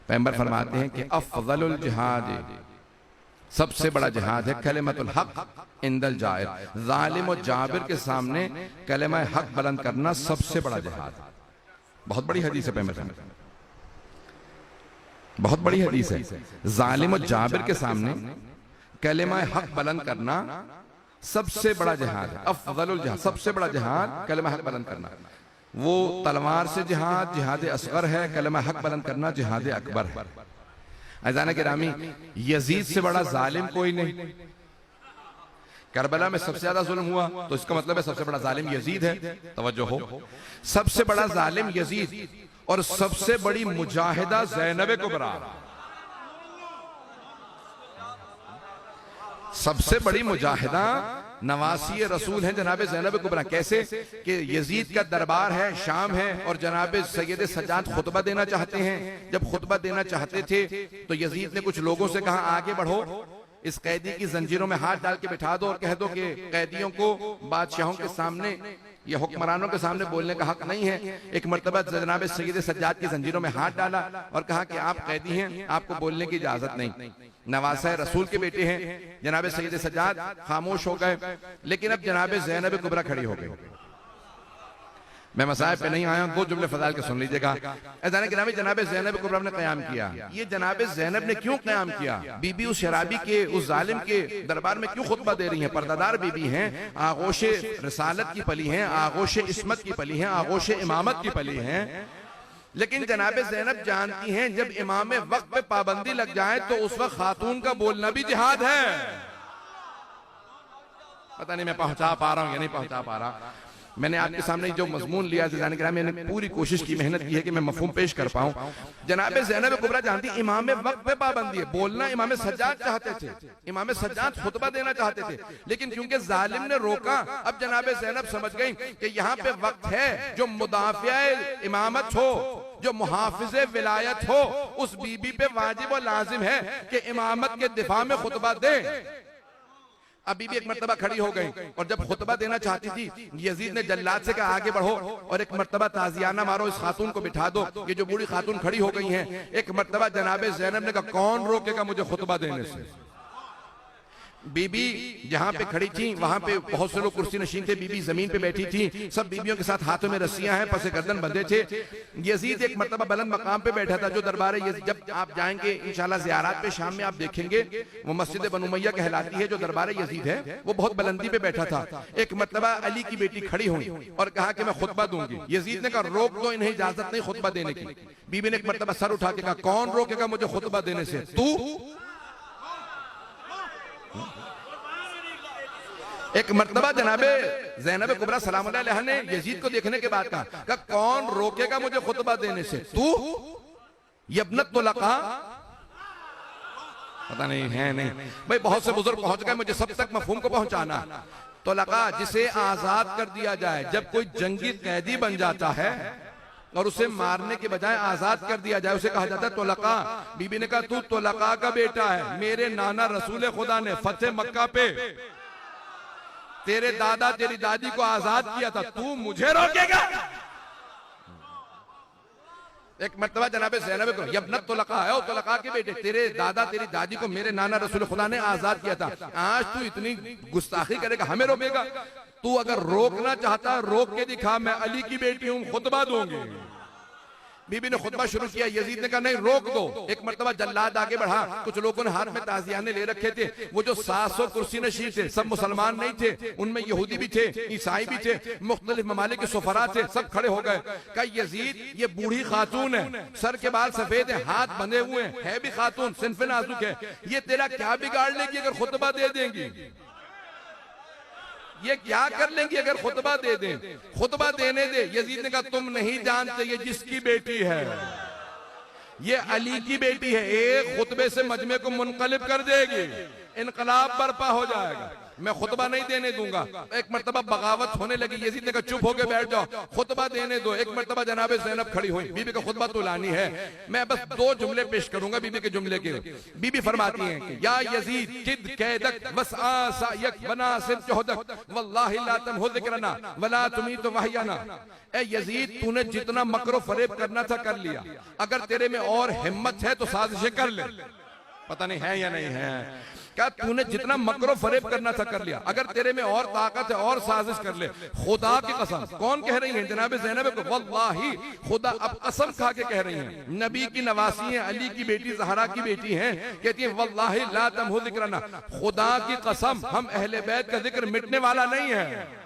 पैगंबर फरमाते हैं कि अफजलुल जिहाद, सबसे बड़ा जिहाद है कलिमतुल हक इंदल जाहिर। जालिम और जाबिर के सामने कलिमा हक बुलंद करना सबसे बड़ा जिहाद। बहुत बड़ी हदीस है पैगंबर, बहुत बड़ी हदीस है। जालिम और जाबिर के सामने कलिमा हक बुलंद करना सबसे बड़ा जिहाद है। अफजलुल जिहाद, सबसे बड़ा जिहाद कलिमा हक बुलंद करना। वो तलवार से जिहाद जिहाद असगर है, कलिमा हक बुलंद करना जिहाद अकबर है। अज़ान गिरामी, यजीद से बड़ा जालिम कोई नहीं। करबला में सबसे ज्यादा जुल्म हुआ तो इसका मतलब है सबसे बड़ा जालिम यजीद है। तवज्जो हो, सबसे बड़ा जालिम यजीद और सबसे बड़ी मुजाहिदा ज़ैनब कुबरा। सबसे बड़ी मुजाहिदा नवासी रसूल हैं जनाब ज़ैनब कुबरा। कैसे कि यजीद का दरबार है, शाम है, और जनाब सैयद सज्जाद खुतबा देना चाहते हैं। जब खुतबा देना चाहते थे तो यजीद ने कुछ लोगों से कहा आगे बढ़ो, इस कैदी की जंजीरों में हाथ डाल के बिठा दो और कह दो कि कैदियों को बादशाहों के सामने या हुक्मरानों के सामने बोलने का हक नहीं है। एक मर्तबा जनाब सैयद सज्जाद की जंजीरों में हाथ डाला और कहा कि आप कैदी हैं, आपको बोलने की इजाजत नहीं। नवासा रसूल के बेटे हैं जनाब सैयद सज्जाद, खामोश हो गए। लेकिन अब जनाब ज़ैनब कुबरा खड़ी हो गई। मैं मसाइब पे नहीं आया, दो जुमले फजाइल के सुन लीजिएगा। अज़ान गिरामी, जनाब ज़ैनब कुबरा ने क़याम किया। ये जनाब ज़ैनब ने क्यों क़याम किया? बीबी उस शराबी के, उस जालिम के दरबार में क्यों खुतबा दे रही हैं? पर्दादार बीबी हैं, आगोश रिसालत की पली हैं, आगोश इस्मत की पली हैं, आगोश इमामत की पली हैं। लेकिन जनाब ज़ैनब जानती हैं जब इमाम वक्त पे पाबंदी लग जाए तो उस वक्त खातून का बोलना भी जिहाद है। पता नहीं मैं पहुंचा पा रहा हूं या नहीं पहुंचा पा रहा। मैंने आपके सामने जो मजमून लिया, मैंने पूरी कोशिश की, मेहनत की है कि मैं मफहूम पेश कर पाऊं। जनाब ज़ैनब कुबरा जानती इमाम वक्त पे पाबंदी है। बोलना इमाम सज्जाद चाहते थे, इमाम सज्जाद खुतबा देना चाहते थे, लेकिन क्योंकि जालिम ने रोका, अब जनाब ज़ैनब समझ गई कि यहाँ पे वक्त है जो मुदाफ़िया इमामत हो, जो मुहाफिज़े विलायत हो, उस बीबी पे वाजिब और लाजिम है कि इमामत के दिफा में खुतबा दे। अब बीबी एक मर्तबा खड़ी हो गई और जब खुतबा देना चाहती थी, यजीद ने जल्लाद से कहा आगे बढ़ो और एक मर्तबा ताजियाना मारो, इस खातून को बिठा दो। ये जो बूढ़ी खातून खड़ी हो गई हैं, एक मर्तबा जनाब ज़ैनब ने कहा कौन रोकेगा मुझे खुतबा देने से? बीबी जहां पे खड़ी थी वहां पे बहुत से लोग कुर्सी नशीन थे, बीबी जमीन पे बैठी थी। सब बीबियों के साथ हाथों में रस्सियां हैं, पसे गर्दन बंधे थे। यजीद एक मर्तबा बुलंद मकाम पे बैठा था, जो दरबार है। जब आप जाएंगे इंशाल्लाह ज़ियारत पे शाम में आप देखेंगे, वो मस्जिद बनु उमैया कहलाती है, जो दरबार यजीद है वो बहुत बुलंदी पे बैठा था। एक मर्तबा अली की बेटी खड़ी हुई और कहा कि मैं खुतबा दूंगी। यजीद ने कहा रोक दो, इन्हें इजाजत नहीं खुतबा देने की। बीबी ने एक मर्तबा सर उठा के कहा कौन रोकेगा मुझे खुतबा देने से? तू। एक मर्तबा जनाबे ज़ैनब कुबरा सलाम अलैहा ने यजीद को देखने के बाद कहा कौन रोकेगा मुझे खुतबा देने से? तू यब्नत तुलका। पता नहीं है नहीं भाई, बहुत से बुजुर्ग पहुंच गए, मुझे सब तक मफहूम को पहुंचाना। तुलका जिसे आजाद कर दिया जाए, जब कोई जंगी कैदी बन जाता है और उसे मारने के बजाय आजाद कर दिया जाए, उसे कहा जाता है तुलका। बीबी ने कहा तू तुलका का बेटा है, मेरे नाना रसूल खुदा ने फतेह मक्का पे तेरे दादा तेरी दादी को आजाद किया था, तू मुझे रोकेगा? एक मर्तबा जनाब ज़ैनब को यब्नत तुलका है, तुलका के बेटे, तेरे दादा तेरी दादी को मेरे नाना रसूल खुदा ने आजाद किया था, आज तू इतनी गुस्ताखी करेगा, हमें रोकेगा? तू अगर रोकना चाहता रोक के दिखा, मैं अली की बेटी हूं, खुतबा दूंगी। बीबी ने खुतबा शुरू किया, यजीद ने कहा नहीं रोक दो। एक मर्तबा जल्लाद आगे बढ़ा, कुछ लोगों ने हाथ में ताजियाने ले रखे थे, वो जो 700 कुर्सी नशीन थे सब मुसलमान नहीं थे, उनमें यहूदी भी थे, ईसाई भी थे, मुख्तलिफ ममालिक के सुफरा थे, सब खड़े हो गए। कहा यजीद ये बूढ़ी खातून है, सर के बाल सफेद है, हाथ बंधे हुए हैं, है भी खातून, सिनफे नाजुक है, ये तेरा क्या बिगाड़ लेगी अगर खुतबा दे देंगी? ये क्या कर लेंगी अगर खुतबा दे दें? खुतबा देने दे। यजीद ने कहा तुम नहीं जानते ये जिसकी बेटी है, ये अली की बेटी है, एक खुतबे से मजमे को मुनकलिब कर देगी, इनकलाब बर्पा हो जाएगा। मैं खुतबा नहीं देने दूंगा। एक मर्तबा बगावत होने लगी, यजीद ने कहा चुप होके बैठ जाओ, खुतबा देने दो। एक मर्तबा जनाबे ज़ैनब खड़ी हुई, बीबी का खुतबा तो लानी है, मैं बस 2 जुमले पेश करूंगा बीबी के जुमले के। बीबी फरमाती हैं कि या यजीद जिद कैदक वसआ सायक वनासिर जोहदक वल्लाहि ला तमहु ज़िक्रना वला तुमीत वहयना। ए यजीद, तूने जितना मकरो फरेब करना था कर लिया, अगर तेरे में और हिम्मत है तो साजिशें कर ले। पता नहीं है या नहीं है, क्या तूने जितना मकरो फरेब करना था कर लिया, अगर तेरे में और ताकत है और साजिश कर ले। खुदा की कसम, कौन कह रही है? जनाब ज़ैनब को, वल्लाही खुदा, अब कसम खा के कह रही हैं, नबी की नवासी हैं, अली की बेटी, ज़हरा की बेटी हैं, कहती है वल्लाही ला तमहु ज़िक्रना, खुदा की कसम हम अहले बैत का जिक्र मिटने वाला नहीं है।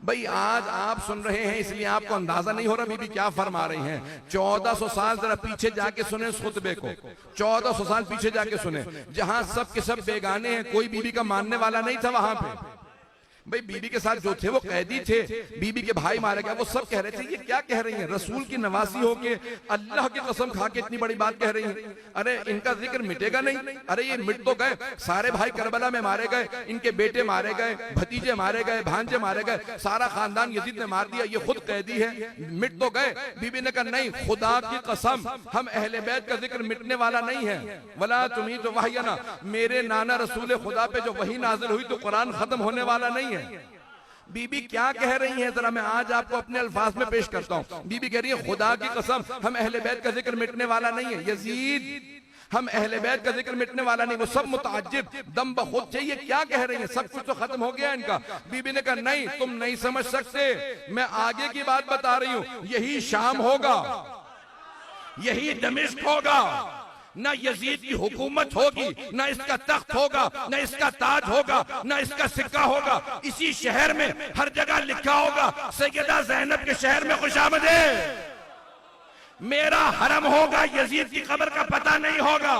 भाई आज आप सुन रहे हैं इसलिए आपको अंदाजा नहीं हो रहा बीबी क्या फरमा रही हैं। 1400 साल जरा पीछे जाके सुने इस खुतबे को, 1400 साल पीछे जाके सुने, जहां सब के सब बेगाने हैं, कोई बीबी का मानने वाला नहीं था वहां पे। भाई बीबी के साथ जो थे वो कैदी थे, बीबी के भाई मारे गए, वो सब कह रहे थे ये क्या कह रही हैं, रसूल की नवासी होके अल्लाह की कसम खा के इतनी बड़ी बात कह रही हैं। अरे इनका जिक्र मिटेगा नहीं, अरे ये मिट तो गए, सारे भाई करबला में मारे गए, इनके बेटे मारे गए, भतीजे मारे गए, भांजे मारे गए, सारा खानदान यजीद ने मार दिया, ये खुद कैदी है, मिट तो गए। बीबी ने कहा नहीं, खुदा की कसम हम अहले बैत का जिक्र मिटने वाला नहीं है। वला तुमी तो वहयना, मेरे नाना रसूल खुदा पे जो वही नाजिल हुई तो कुरान खत्म होने वाला नहीं है। बीबी क्या कह रही हैं, जरा मैं आज आपको अपने अल्फाज में पेश करता हूं। बीबी कह रही है खुदा की कसम हम अहले बैत का जिक्र मिटने वाला नहीं है। यजीद, हम अहले बैत का जिक्र मिटने वाला नहीं। वो सब मुताज्जिब दम बखुद चाहिए, क्या कह रही हैं, सब कुछ तो खत्म हो गया इनका। बीबी ने कहा नहीं, तुम नहीं समझ सकते, मैं आगे की बात बता रही हूं। यही शाम होगा, यही दमिश्क होगा, ना यजीद की हुकूमत होगी, ना इसका तख्त होगा, ना इसका ताज होगा, ना इसका सिक्का होगा। इसी शहर में हर जगह लिखा होगा सैयदा ज़ैनब के शहर में खुशामदीद। मेरा हरम होगा, यजीद की कब्र का पता नहीं होगा।